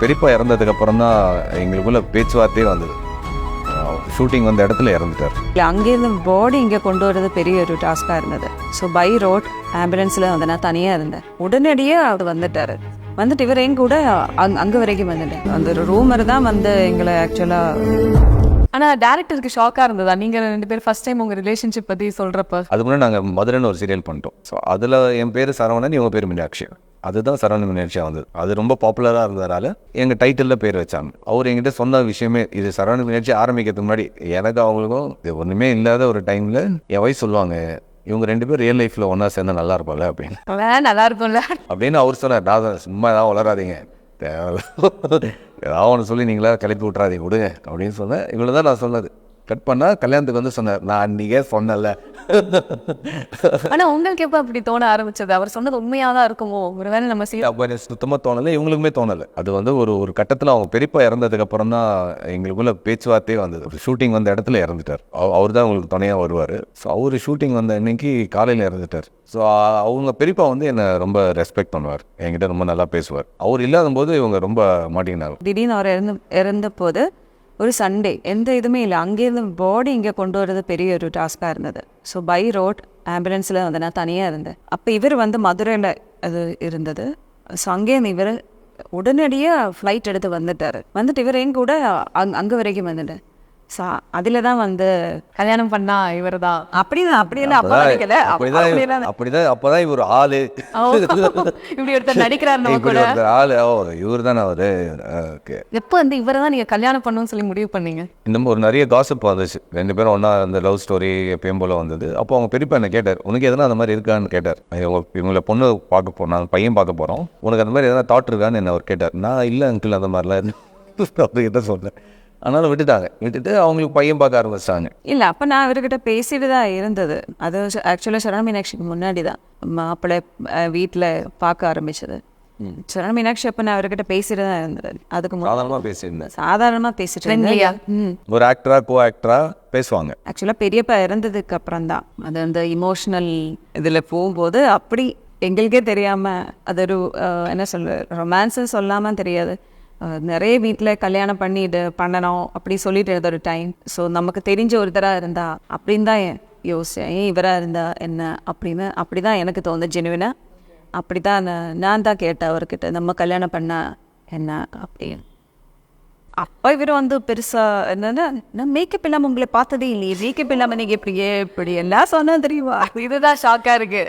பெரியப்பா இறந்ததுக்கப்புறம் தான் எங்களுக்குள்ள பேச்சுவார்த்தையே வந்தது. ஷூட்டிங் வந்த இடத்துல இறந்துட்டார். இல்லை, அங்கேருந்து பாடி இங்கே கொண்டு வர்றது பெரிய ஒரு டாஸ்காக இருந்தது. ஸோ பை ரோட் ஆம்புலன்ஸில் வந்து நான் தனியாக இருந்தேன். உடனடியாக அவர் வந்துட்டார். வந்துட்டு இவர் எங்க கூட அங்கே வரைக்கும் வந்துட்டேன். அந்த ஒரு ரூமர் தான் வந்து எங்களை ஆக்சுவலாக. ஆனால் டேரக்டருக்கு ஷாக்காக இருந்ததா நீங்கள் 2 பேர் ஃபர்ஸ்ட் டைம் உங்கள் ரிலேஷன்ஷிப் பற்றி சொல்கிறப்ப? அதுக்கு முன்னாடி நாங்கள் மதுரைன்னு ஒரு சீரியல் பண்ணிட்டோம். ஸோ அதில் என் பேர் சரவணன், இவங்க பேர் மீனாட்சி. அதுதான் சரவணன் மீனாட்சியாக வந்தது. அது ரொம்ப பாப்புலராக இருந்ததுனால எங்கள் டைட்டிலில் பேர் வச்சாங்க. அவர் எங்கிட்ட சொன்ன விஷயமே இது. சரவணன் மீனாட்சி ஆரம்பிக்கிறதுக்கு முன்னாடி எனக்கு அவங்களுக்கும் இது ஒன்றுமே இல்லாத ஒரு டைமில் என் வயசு சொல்லுவாங்க, இவங்க 2 பேர் ரியல் லைஃப்பில் ஒன்றா சேர்ந்தா நல்லா இருப்பாங்க அப்படின்னு. நல்லா இருக்கும்ல அப்படின்னு அவர் சொன்னார். நான் சும்மா ஏதாவது வளராதீங்க, ஏதாவது ஒன்று சொல்லி நீங்களா கிளப்பி விட்றாதீங்க விடுங்க அப்படின்னு சொன்னேன். இவ்வளோ தான் நான் சொன்னது. கட் பண்ணால் கல்யாணத்துக்கு வந்து சொன்னார், நான் அன்றைக்கே சொன்னல. ஆனால் உங்களுக்கு எப்போ அப்படி தோண ஆரம்பிச்சது? அவர் சொன்னது உண்மையாக தான் இருக்குமோ? ஒருவேளை நம்ம அப்போ எனக்கு சுத்தமாக தோணலை, இவங்களுக்குமே தோணலை. அது வந்து ஒரு கட்டத்தில் அவங்க பெரியப்பா இறந்ததுக்கப்புறம் தான் எங்களுக்குள்ள பேச்சுவார்த்தையே வந்தது. ஒரு ஷூட்டிங் வந்த இடத்துல இறந்துட்டார். அவர் தான் உங்களுக்கு துணையாக வருவார். ஸோ அவர் ஷூட்டிங் வந்த அன்னைக்கு காலையில் இறந்துட்டார். ஸோ அவங்க பெரியப்பா வந்து என்னை ரொம்ப ரெஸ்பெக்ட் பண்ணுவார், என்கிட்ட ரொம்ப நல்லா பேசுவார். அவர் இல்லாத போது இவங்க ரொம்ப மாட்டிக்கினாங்க. திடீர்னு அவர் இறந்த போது ஒரு சண்டே எந்த இதுவுமே இல்லை. அங்கேருந்து பாடி இங்கே கொண்டு வர்றது பெரிய ஒரு டாஸ்காக இருந்தது. ஸோ பை ரோட் ஆம்புலன்ஸில் வந்து நான் தனியாக இருந்தேன். அப்போ இவர் வந்து மதுரையில் அது இருந்தது. ஸோ அங்கேருந்து இவர் உடனடியாக ஃப்ளைட் எடுத்து வந்துட்டு இவர் எங்க கூட அங்கே வரைக்கும் வந்துட்டேன். ஸோ அதில் தான் வந்து கல்யாணம் பண்ணா இவர் தான் அப்படிதான் அப்படிதான் அப்போதான் இவர் ஆளு இப்படி ஒருத்தர் நடிக்கிறாரு கூட ஆளு. இவர் தானே அவரு. எப்போ வந்து இவரை தான் நீங்கள் கல்யாணம் பண்ணணும்னு சொல்லி முடிவு பண்ணீங்க? இந்த ஒரு நிறைய காசிப் வந்துச்சு. 2 பேரும் ஒன்றா அந்த லவ் ஸ்டோரி எப்பயும் போல வந்தது. அப்போ அவங்க பெரியப்பா என்ன கேட்டார், உனக்கு எதனா அந்த மாதிரி இருக்கான்னு கேட்டார். இவங்களை பொண்ணு பார்க்க போகிறோம், நாங்கள் பையன் பார்க்க போகிறோம், உனக்கு அந்த மாதிரி எதனா தாட் இருக்கான்னு என்ன அவர் கேட்டார். நான் இல்லை அங்கிள் அந்த மாதிரிலாம் அவர்கிட்ட சொன்னேன். அதனால விட்டுட்டு அவங்களுக்கு பையன் பார்க்க ஆரம்பிச்சிட்டாங்க. இல்லை, அப்போ நான் இவர்கிட்ட பேசிட்டு தான் இருந்தது. அது ஆக்சுவலாக சரவண மீனாட்சிக்கு முன்னாடி தான் மாப்பிள்ளை வீட்டில் பார்க்க ஆரம்பிச்சது. சரவண மீனாட்சி அப்போ நான் அவர்கிட்ட பேசிட்டு தான் இருந்தது. அதுக்கு சாதாரணமாக பேசிட்டு இருந்தேன். ஒரு ஆக்டரா கோ ஆக்டரா பேசுவாங்க. ஆக்சுவலாக பெரியப்பா இறந்ததுக்கு அப்புறம் தான் அது அந்த இமோஷனல் இதில் போகும்போது அப்படி எங்களுக்கே தெரியாமல் அது ஒரு என்ன சொல்ற ரொமான்ஸுன்னு சொல்லாமல் தெரியாது. நிறைய வீட்டில் கல்யாணம் பண்ணணும் அப்படி சொல்லிட்டு இருந்த ஒரு டைம். ஸோ நமக்கு தெரிஞ்ச ஒருத்தராக இருந்தா அப்படின்னு தான் யோசிச்சேன். ஏன் இவராக இருந்தா என்ன அப்படின்னு அப்படி தான் எனக்கு தோணுது. ஜெனுவினாக அப்படி தான் நான் தான் கேட்டேன் அவர்கிட்ட, நம்ம கல்யாணம் பண்ணா என்ன அப்படின்னு. அப்போ இவர் வந்து பெருசாக என்னன்னா, நான் மேக்கப் இல்லாமல் உங்களை பார்த்ததே இல்லையே, மேக்கப் இல்லாமல் நீங்கள் இப்படி எல்லாம் சொன்னா தெரியுமா, இதுதான் ஷாக்காக இருக்கு.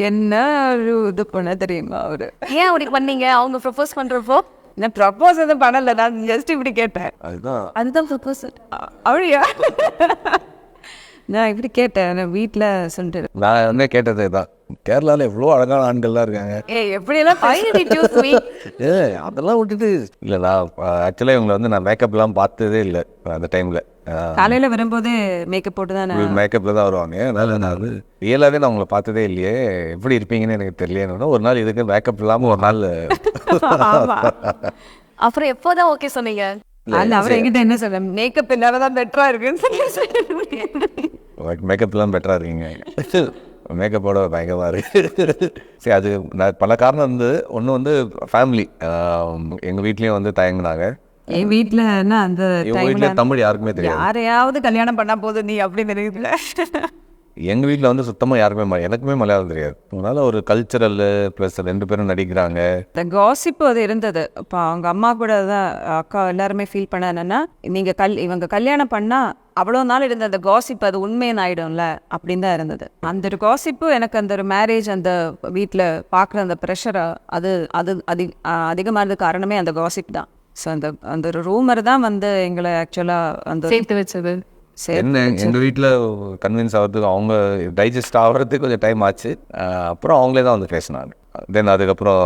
என்ன ஒரு இது பண்ண தெரியுமா அவரு. ஏன் அப்படி பண்ணீங்க? அவங்க ப்ரப்போஸ் பண்றப்போ? நான் ப்ரப்போஸ் எதுவும் பண்ணல, நான் ஜஸ்ட் இப்படி கேட்டேன். அதுதான் ப்ரப்போஸ். அவழியா? நான் இப்படி கேட்டேன், நான் வீட்டில் சொல்லிட்டு. நான் என்ன கேட்டது தான், கேரளாவில் எவ்வளோ அழகான ஆண்கள்லாம் இருக்காங்க, எப்படியெல்லாம் அதெல்லாம் விட்டுட்டு இல்லை. நான் ஆக்சுவலாக இவங்களை வந்து நான் மேக்கப்லாம் பார்த்ததே இல்லை. அந்த டைமில் காலையில் வரும்போது மேக்கப் போட்டு தான் மேக்கப்பில் தான் வருவாங்க. அதனால் நான் வந்து ரியலாகவே நான் உங்களை பார்த்ததே இல்லையே, எப்படி இருப்பீங்கன்னு எனக்கு தெரியலன்னு ஒரு நாள் இதுக்கு மேக்கப் இல்லாமல் ஒரு நாள். அப்புறம் எப்போதான் ஓகே சொன்னீங்க? அவர் என்கிட்ட என்ன சொல்ல, மேக்கப் இல்லாமதான் பெட்டரா இருக்குன்னு சொல்லி. மேக்கப்லாம் பெட்டராக இருக்கீங்க, மேக்கப்போட பயங்கரமாக இருக்கு. சரி, அது பல காரணம் இருந்தது. ஒன்று வந்து ஃபேமிலி, எங்கள் வீட்லேயும் வந்து தயங்கினாங்க. என் வீட்டில் என்ன அந்த வீட்டில் தமிழ் யாருக்குமே தெரியாது. யாரையாவது கல்யாணம் பண்ணா போதும் நீ அப்படின்னு தெரியுதுல. எங்கள் வீட்டில் வந்து சுத்தமாக யாருக்குமே எனக்குமே மலையாளம் தெரியாது. அதனால ஒரு கல்ச்சரல் ப்ளஸ் 2 பேரும் நடிக்கிறாங்க. இந்த காசிப்பு அது இருந்தது. இப்போ அவங்க அம்மா கூட தான் அக்கா எல்லாருமே ஃபீல் பண்ண என்னன்னா, நீங்கள் இவங்க கல்யாணம் பண்ணால் அவ்வளோ நாள் இருந்த அந்த காசிப்பு அது உண்மையான ஆகிடும்ல அப்படின்னு தான் இருந்தது. அந்த ஒரு காசிப்பு எனக்கு அந்த ஒரு மேரேஜ் அந்த வீட்டில் பார்க்குற அந்த ப்ரெஷரை அது அது அதிகமானது காரணமே அந்த காசிப் தான். ஸோ அந்த ஒரு ரூமர் தான் வந்து எங்களை ஆக்சுவலாக அந்த சேர்த்து வச்சது. என்ன எங்கள் வீட்டில் கன்வின்ஸ் ஆகிறதுக்கு, அவங்க டைஜஸ்ட் ஆகிறதுக்கு கொஞ்சம் டைம் ஆச்சு. அப்புறம் அவங்களே தான் வந்து பேசினாங்க. தென் அதுக்கப்புறம்